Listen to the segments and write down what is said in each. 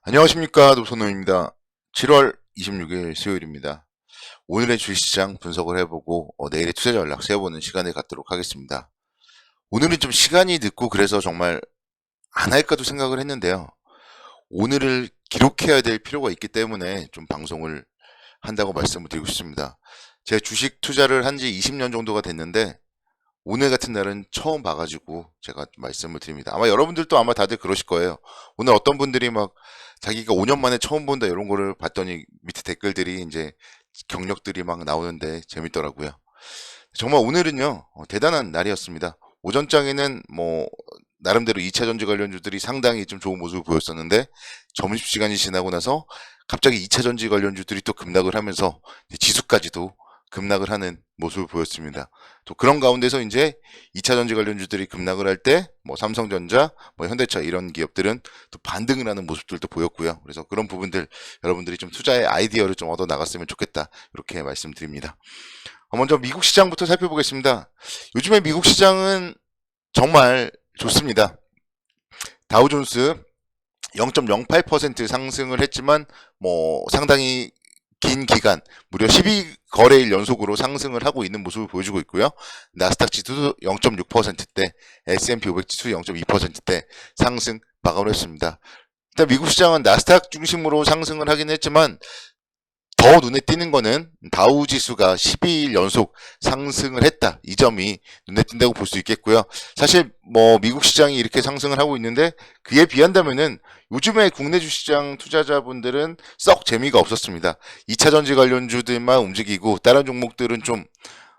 안녕하십니까, 노선호입니다. 7월 26일 수요일입니다. 오늘의 주식시장 분석을 해보고 내일의 투자 전략 세워보는 시간을 갖도록 하겠습니다. 오늘은 좀 시간이 늦고 그래서 정말 안 할까도 생각을 했는데요. 오늘을 기록해야 될 필요가 있기 때문에 좀 방송을 한다고 말씀을 드리고 싶습니다. 제가 주식 투자를 한 지 20년 정도가 됐는데 오늘 같은 날은 처음 봐가지고 제가 말씀을 드립니다. 아마 여러분들도 아마 다들 그러실 거예요. 오늘 어떤 분들이 막 자기가 5년 만에 처음 본다 이런 거를 봤더니 밑에 댓글들이 이제 경력들이 막 나오는데 재밌더라고요. 정말 오늘은요, 대단한 날이었습니다. 오전장에는 뭐 나름대로 2차 전지 관련주들이 상당히 좀 좋은 모습을 보였었는데 점심시간이 지나고 나서 갑자기 2차 전지 관련주들이 또 급락을 하면서 지수까지도 급락을 하는 모습을 보였습니다. 또 그런 가운데서 이제 2차 전지 관련주들이 급락을 할 때 뭐 삼성전자, 뭐 현대차 이런 기업들은 또 반등을 하는 모습들도 보였고요. 그래서 그런 부분들 여러분들이 좀 투자의 아이디어를 좀 얻어 나갔으면 좋겠다. 이렇게 말씀드립니다. 먼저 미국 시장부터 살펴보겠습니다. 요즘에 미국 시장은 정말 좋습니다. 다우존스 0.08% 상승을 했지만 뭐 상당히 긴 기간 무려 12거래일 연속으로 상승을 하고 있는 모습을 보여주고 있고요. 나스닥 지수도 0.6%대, S&P 500 지수 0.2%대 상승 마감을 했습니다. 일단 미국 시장은 나스닥 중심으로 상승을 하긴 했지만 더 눈에 띄는 거는 다우 지수가 12일 연속 상승을 했다. 이 점이 눈에 띈다고 볼 수 있겠고요. 사실 뭐 미국 시장이 이렇게 상승을 하고 있는데 그에 비한다면은 요즘에 국내 주시장 투자자분들은 썩 재미가 없었습니다. 2차 전지 관련주들만 움직이고 다른 종목들은 좀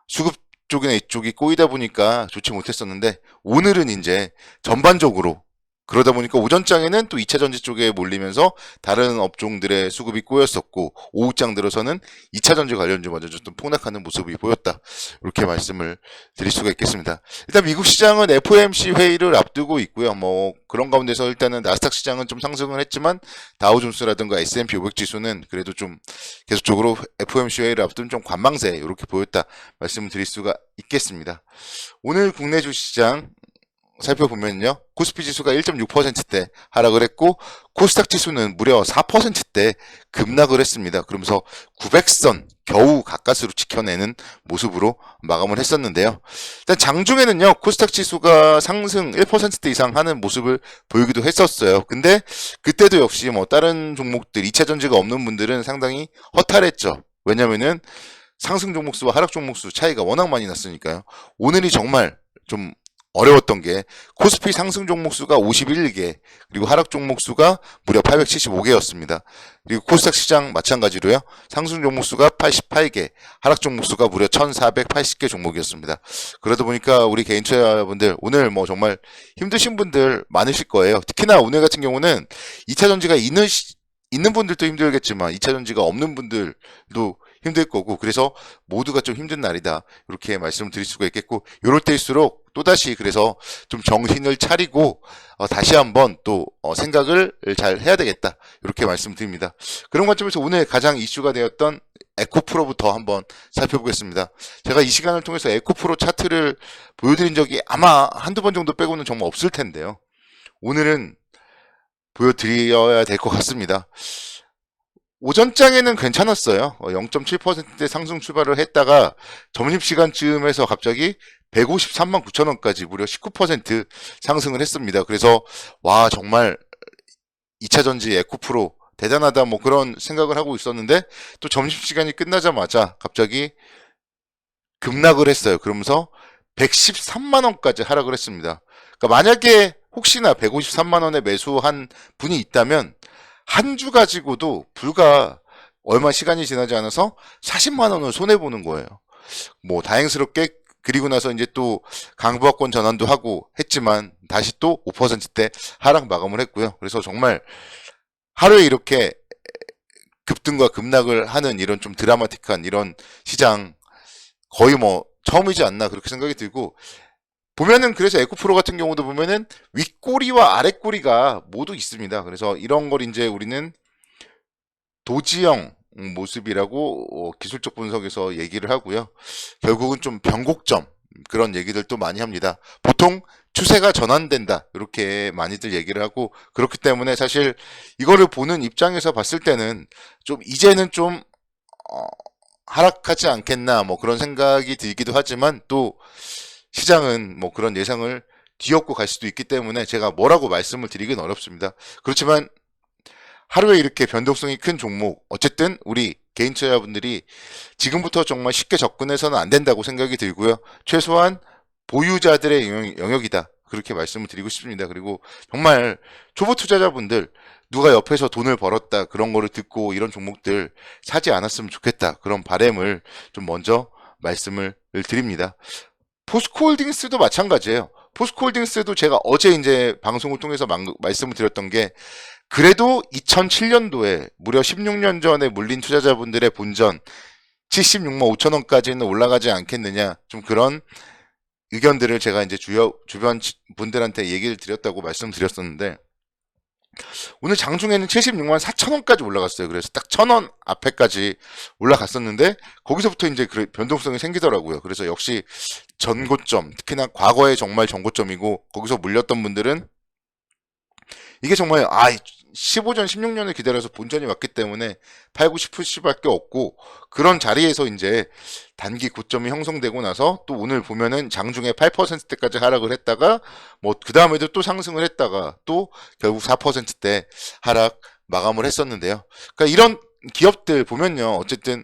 수급 쪽이나 이쪽이 꼬이다 보니까 좋지 못했었는데 오늘은 이제 전반적으로 그러다 보니까 오전장에는 또 2차 전지 쪽에 몰리면서 다른 업종들의 수급이 꼬였었고 오후장 들어서는 2차 전지 관련주마저 좀 폭락하는 모습이 보였다. 이렇게 말씀을 드릴 수가 있겠습니다. 일단 미국 시장은 FOMC 회의를 앞두고 있고요. 뭐 그런 가운데서 일단은 나스닥 시장은 좀 상승을 했지만 다우존스라든가 S&P 500 지수는 그래도 좀 계속적으로 FOMC 회의를 앞둔 좀 관망세 이렇게 보였다. 말씀을 드릴 수가 있겠습니다. 오늘 국내 주시장 살펴보면요. 코스피 지수가 1.6%대 하락을 했고 코스닥 지수는 무려 4%대 급락을 했습니다. 그러면서 900선 겨우 가까스로 지켜내는 모습으로 마감을 했었는데요. 일단 장중에는요. 코스닥 지수가 상승 1% 이상 하는 모습을 보이기도 했었어요. 근데 그때도 역시 뭐 다른 종목들 2차 전지가 없는 분들은 상당히 허탈했죠. 왜냐면은 상승 종목수와 하락 종목수 차이가 워낙 많이 났으니까요. 오늘이 정말 좀 어려웠던 게 코스피 상승 종목수가 51개 그리고 하락 종목수가 무려 875개였습니다. 그리고 코스닥 시장 마찬가지로요. 상승 종목수가 88개 하락 종목수가 무려 1480개 종목이었습니다. 그러다 보니까 우리 개인 투자자분들 오늘 뭐 정말 힘드신 분들 많으실 거예요. 특히나 오늘 같은 경우는 2차 전지가 있는 분들도 힘들겠지만 2차 전지가 없는 분들도 힘들 거고 그래서 모두가 좀 힘든 날이다 이렇게 말씀을 드릴 수가 있겠고 이럴 때일수록 또다시 그래서 좀 정신을 차리고 다시 한번 또 생각을 잘 해야 되겠다 이렇게 말씀드립니다. 그런 관점에서 오늘 가장 이슈가 되었던 에코프로부터 한번 살펴보겠습니다. 제가 이 시간을 통해서 에코프로 차트를 보여드린 적이 아마 한두 번 정도 빼고는 정말 없을 텐데요. 오늘은 보여드려야 될 것 같습니다. 오전장에는 괜찮았어요. 0.7% 상승 출발을 했다가 점심시간쯤에서 갑자기 153만 9천 원까지 무려 19% 상승을 했습니다. 그래서 와 정말 2차 전지 에코프로 대단하다 뭐 그런 생각을 하고 있었는데 또 점심시간이 끝나자마자 갑자기 급락을 했어요. 그러면서 113만 원까지 하락을 했습니다. 그러니까 만약에 혹시나 153만 원에 매수한 분이 있다면 한 주 가지고도 불과 얼마 시간이 지나지 않아서 40만 원을 손해보는 거예요. 뭐 다행스럽게 그리고 나서 이제 또 강부하권 전환도 하고 했지만 다시 또 5%대 하락 마감을 했고요. 그래서 정말 하루에 이렇게 급등과 급락을 하는 이런 좀 드라마틱한 이런 시장 거의 뭐 처음이지 않나 그렇게 생각이 들고 보면은 그래서 에코프로 같은 경우도 보면은 윗꼬리와 아랫꼬리가 모두 있습니다. 그래서 이런 걸 이제 우리는 도지형 모습이라고 기술적 분석에서 얘기를 하고요. 결국은 좀 변곡점 그런 얘기들도 많이 합니다. 보통 추세가 전환된다 이렇게 많이들 얘기를 하고 그렇기 때문에 사실 이거를 보는 입장에서 봤을 때는 좀 이제는 좀 하락하지 않겠나 뭐 그런 생각이 들기도 하지만 또 시장은 뭐 그런 예상을 뒤엎고 갈 수도 있기 때문에 제가 뭐라고 말씀을 드리긴 어렵습니다. 그렇지만 하루에 이렇게 변동성이 큰 종목 어쨌든 우리 개인 투자자분들이 지금부터 정말 쉽게 접근해서는 안 된다고 생각이 들고요. 최소한 보유자들의 영역이다. 그렇게 말씀을 드리고 싶습니다. 그리고 정말 초보 투자자분들 누가 옆에서 돈을 벌었다 그런 거를 듣고 이런 종목들 사지 않았으면 좋겠다. 그런 바람을 좀 먼저 말씀을 드립니다. 포스코홀딩스도 마찬가지예요. 포스코홀딩스도 제가 어제 이제 방송을 통해서 말씀을 드렸던 게 그래도 2007년도에 무려 16년 전에 물린 투자자분들의 본전 76만 5천 원까지는 올라가지 않겠느냐 좀 그런 의견들을 제가 이제 주변 분들한테 얘기를 드렸다고 말씀드렸었는데 오늘 장중에는 76만 4천 원까지 올라갔어요. 그래서 딱 1,000원 앞에까지 올라갔었는데 거기서부터 이제 그 변동성이 생기더라고요. 그래서 역시 전고점, 특히나 과거에 정말 전고점이고 거기서 물렸던 분들은 이게 정말 15전 16년을 기다려서 본전이 왔기 때문에 팔고 싶을 수밖에 없고 그런 자리에서 이제 단기 고점이 형성되고 나서 또 오늘 보면은 장중에 8%대까지 하락을 했다가 뭐 그 다음에도 또 상승을 했다가 또 결국 4%대 하락 마감을 했었는데요. 그러니까 이런 기업들 보면요. 어쨌든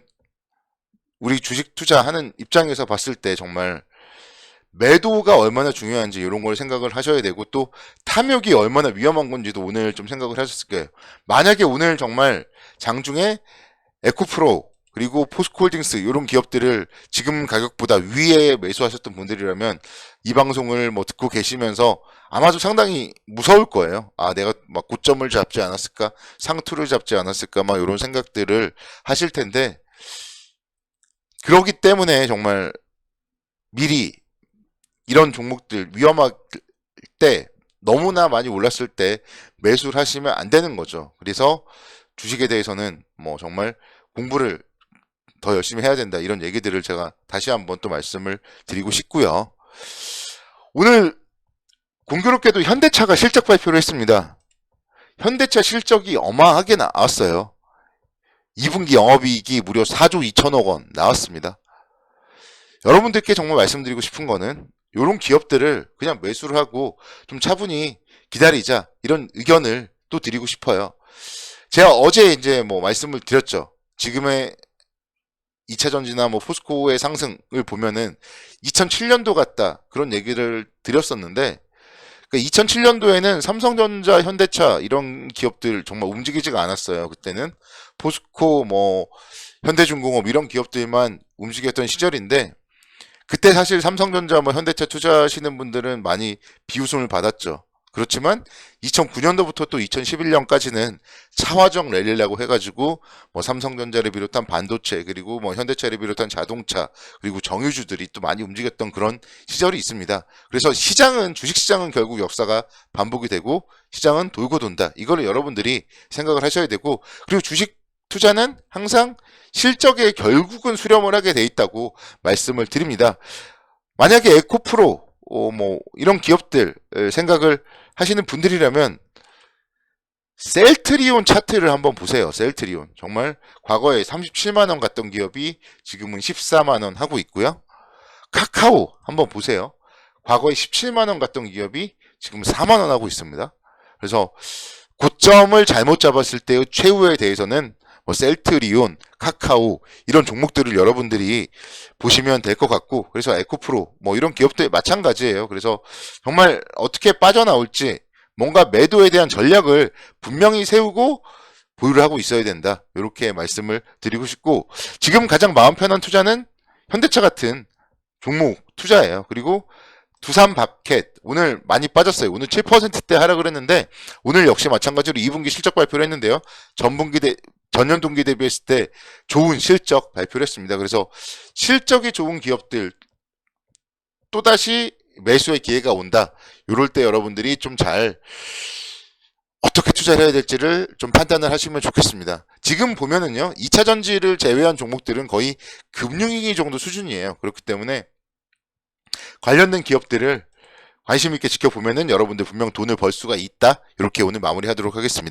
우리 주식 투자하는 입장에서 봤을 때 정말 매도가 얼마나 중요한지 이런 걸 생각을 하셔야 되고 또 탐욕이 얼마나 위험한 건지도 오늘 좀 생각을 하셨을 거예요. 만약에 오늘 정말 장중에 에코프로 그리고 포스코홀딩스 이런 기업들을 지금 가격보다 위에 매수하셨던 분들이라면 이 방송을 뭐 듣고 계시면서 아마도 상당히 무서울 거예요. 내가 막 고점을 잡지 않았을까, 상투를 잡지 않았을까, 막 이런 생각들을 하실 텐데 그러기 때문에 정말 미리 이런 종목들 위험할 때 너무나 많이 올랐을 때 매수를 하시면 안 되는 거죠. 그래서 주식에 대해서는 뭐 정말 공부를 더 열심히 해야 된다 이런 얘기들을 제가 다시 한번 또 말씀을 드리고 싶고요. 오늘 공교롭게도 현대차가 실적 발표를 했습니다. 현대차 실적이 어마하게 나왔어요. 2분기 영업이익이 무려 4조 2천억 원 나왔습니다. 여러분들께 정말 말씀드리고 싶은 거는 이런 기업들을 그냥 매수를 하고 좀 차분히 기다리자 이런 의견을 또 드리고 싶어요. 제가 어제 이제 뭐 말씀을 드렸죠. 지금의 2차전지나 뭐 포스코의 상승을 보면은 2007년도 같다 그런 얘기를 드렸었는데 2007년도에는 삼성전자, 현대차 이런 기업들 정말 움직이지가 않았어요. 그때는 포스코, 뭐 현대중공업 이런 기업들만 움직였던 시절인데 그때 사실 삼성전자, 뭐 현대차 투자하시는 분들은 많이 비웃음을 받았죠. 그렇지만 2009년도부터 또 2011년까지는 차화정 랠리라고 해가지고 뭐 삼성전자를 비롯한 반도체 그리고 뭐 현대차를 비롯한 자동차 그리고 정유주들이 또 많이 움직였던 그런 시절이 있습니다. 그래서 시장은 주식시장은 결국 역사가 반복이 되고 시장은 돌고 돈다. 이거를 여러분들이 생각을 하셔야 되고 그리고 주식 투자는 항상 실적에 결국은 수렴을 하게 돼 있다고 말씀을 드립니다. 만약에 에코프로 뭐 이런 기업들 생각을 하시는 분들이라면 셀트리온 차트를 한번 보세요. 셀트리온 정말 과거에 37만원 갔던 기업이 지금은 14만원 하고 있고요. 카카오 한번 보세요. 과거에 17만원 갔던 기업이 지금 4만원 하고 있습니다. 그래서 고점을 잘못 잡았을 때의 최후에 대해서는 뭐 셀트리온, 카카오 이런 종목들을 여러분들이 보시면 될 것 같고 그래서 에코프로 뭐 이런 기업들 마찬가지예요. 그래서 정말 어떻게 빠져나올지 뭔가 매도에 대한 전략을 분명히 세우고 보유를 하고 있어야 된다. 이렇게 말씀을 드리고 싶고 지금 가장 마음 편한 투자는 현대차 같은 종목 투자예요. 그리고 두산밥켓 오늘 많이 빠졌어요. 오늘 7%대 하락을 했는데 오늘 역시 마찬가지로 2분기 실적 발표를 했는데요. 전년 동기 대비했을 때 좋은 실적 발표를 했습니다. 그래서 실적이 좋은 기업들 또다시 매수의 기회가 온다. 이럴 때 여러분들이 좀 잘 어떻게 투자를 해야 될지를 좀 판단을 하시면 좋겠습니다. 지금 보면은요. 2차 전지를 제외한 종목들은 거의 금융위기 정도 수준이에요. 그렇기 때문에 관련된 기업들을 관심 있게 지켜보면은 여러분들 분명 돈을 벌 수가 있다. 이렇게 오늘 마무리하도록 하겠습니다.